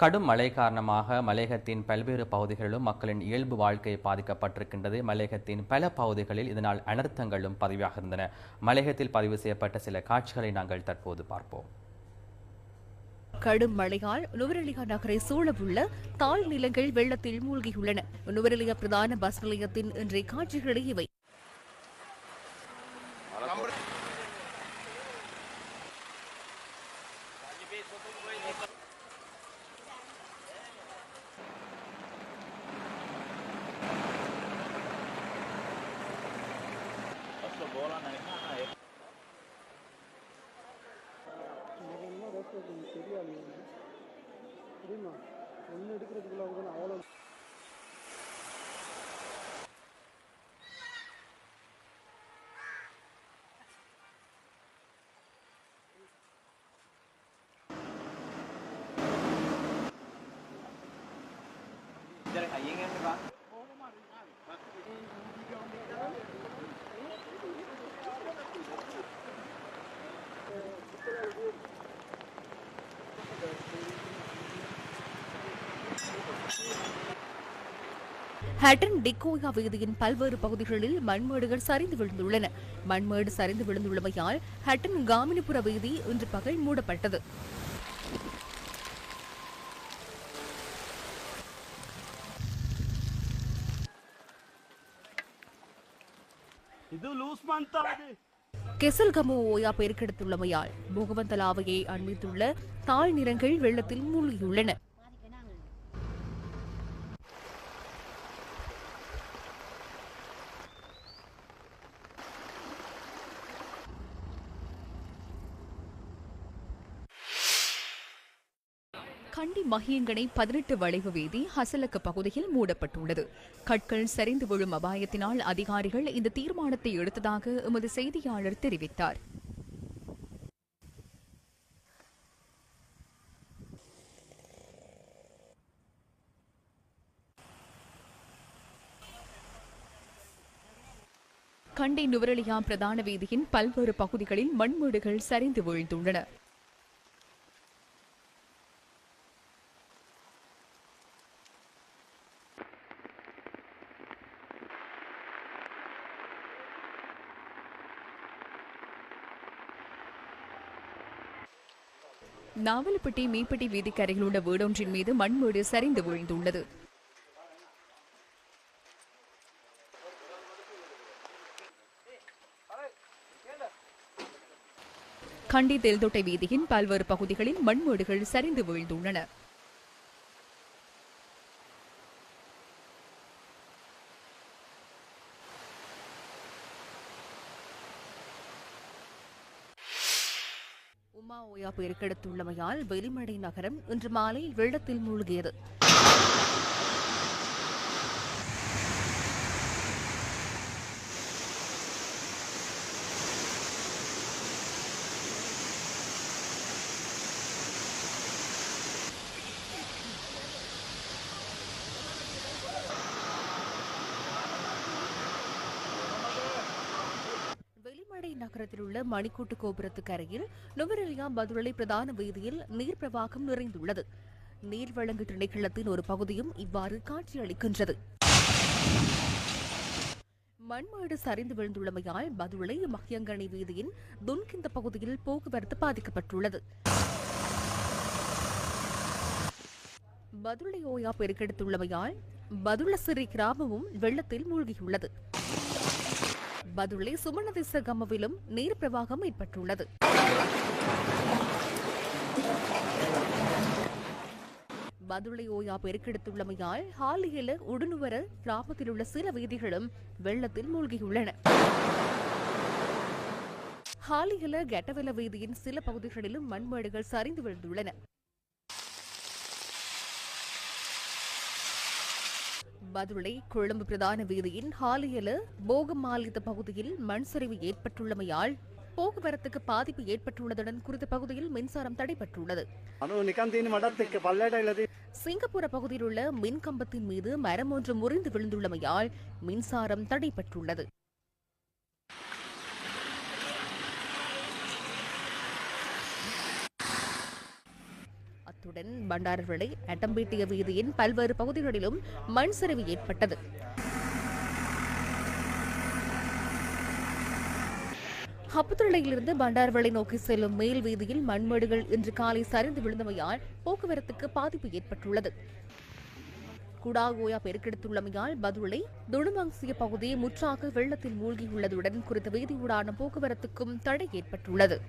கடும் மழை காரணமாக மலையகத்தின் பல்வேறு பகுதிகளிலும் மக்களின் இயல்பு வாழ்க்கை பாதிக்கப்பட்டிருக்கின்றது. மலையகத்தின் பல பகுதிகளில் இதனால் அனர்த்தங்களும் பதிவாக இருந்தன. மலையகத்தில் பதிவு செய்யப்பட்ட சில காட்சிகளை நாங்கள் தற்போது பார்ப்போம். கடும் மழையால் நுவரெலியா நகரை சூழவுள்ள தாழ் நிலங்கள் வெள்ளத்தில் மூழ்கியுள்ளன. நுவரெலியா பிரதான பஸ் நிலையத்தின் இன்றைய காட்சிகளே இவை. ஹட்டன் டிக்கோயா வீதியின் பல்வேறு பகுதிகளில் மண்மேடுகள் சரிந்து விழுந்துள்ளன. மண்மேடு சரிந்து விழுந்துள்ளமையால் ஹட்டன் காமினிபுர வீதி இன்று பகல் மூடப்பட்டது. கெசல்கமோ ஓயா பெருக்கெடுத்துள்ளமையால் போகவந்தலாவையை அண்மித்துள்ள தாழ் நிலங்கள் வெள்ளத்தில் மூழ்கியுள்ளன. கண்டி மகியங்கனை 18 வளைவு வீதி ஹசலக்க பகுதியில் மூடப்பட்டுள்ளது. கற்கள் சரிந்து விழும் அபாயத்தினால் அதிகாரிகள் இந்த தீர்மானத்தை எடுத்ததாக எமது செய்தியாளர் தெரிவித்தார். கண்டி நுவரெலியா பிரதான வீதியின் பல்வேறு பகுதிகளில் மண்மேடுகள் சரிந்து வீழ்ந்துள்ளன. நாவலப்பட்டி மீப்பட்டி வீதிக்கு அருகில் உள்ள வீடொன்றின் மீது மண்மேடு சரிந்து விழுந்துள்ளது. கண்டி தெல்தொட்டை வீதியின் பல்வேறு பகுதிகளில் மண்மேடுகள் சரிந்து வீழ்ந்துள்ளன. உமா ஓயா பெருக்கெடுத்துள்ளமையால் வெலிமடை நகரம் இன்று மாலை வெள்ளத்தில் மூழ்கியது. நகரத்தில் உள்ள மணிக்கூட்டு கோபுரத்துக்கு அருகில் நுவரெலியா பதுளை பிரதான வீதியில் நீர் பிரவாகம் நிறைந்துள்ளது. நீர் வழங்கு திணைக்களத்தின் ஒரு பகுதியும் இவ்வாறு காட்சியளிக்கின்றது. மண்மேடு சரிந்து விழுந்துள்ளமையால் பதுளை மகியங்கனை வீதியின் துன்கிந்த பகுதியில் போக்குவரத்து பாதிக்கப்பட்டுள்ளது. பதுளை ஓயா பெருக்கெடுத்துள்ளமையால் பதுளசிறி கிராமமும் வெள்ளத்தில் மூழ்கியுள்ளது. பதுளை சுமணதிச கமவிலும் நீர் பிரவாகம் ஏற்பட்டுள்ளது. பதுளை ஓயா பெருக்கெடுத்துள்ளமையால் ஹாலியல உடுனுவர கிராமத்தில் உள்ள சில வீதிகளும் வெள்ளத்தில் மூழ்கியுள்ளன. ஹாலியல கெட்டவெல வீதியின் சில பகுதிகளிலும் மண்மேடுகள் சரிந்து விழுந்துள்ளன. பதுளை கொழும்பு பிரதான வீதியின் ஹாலியல போகமாலித பகுதியில் மண் சரிவு ஏற்பட்டுள்ளமையால் போக்குவரத்துக்கு பாதிப்பு ஏற்பட்டுள்ளதுடன் குறித்த பகுதியில் மின்சாரம் தடைபட்டுள்ளது. சிங்கப்பூர பகுதியில் உள்ள மின் கம்பத்தின் மீது மரம் ஒன்று முறிந்து விழுந்துள்ளமையால் மின்சாரம் தடைபட்டுள்ளது. அத்துடன் பண்டாரவளை அட்டம்பேட்டிய வீதியின் பல்வேறு பகுதிகளிலும் மண் சரிவு ஏற்பட்டது. ஹப்புத்துறையிலிருந்து பண்டாரவளை நோக்கி செல்லும் மேல் வீதியில் மண்மேடுகள் இன்று காலை சரிந்து விழுந்தமையால் போக்குவரத்துக்கு பாதிப்பு ஏற்பட்டுள்ளது. குடாகோயா பெருக்கெடுத்துள்ளமையால் பதுளை துணுமங்சிய பகுதி முற்றாக வெள்ளத்தில் மூழ்கியுள்ளதுடன் குறித்த வீதியூடான போக்குவரத்துக்கும் தடை ஏற்பட்டுள்ளது.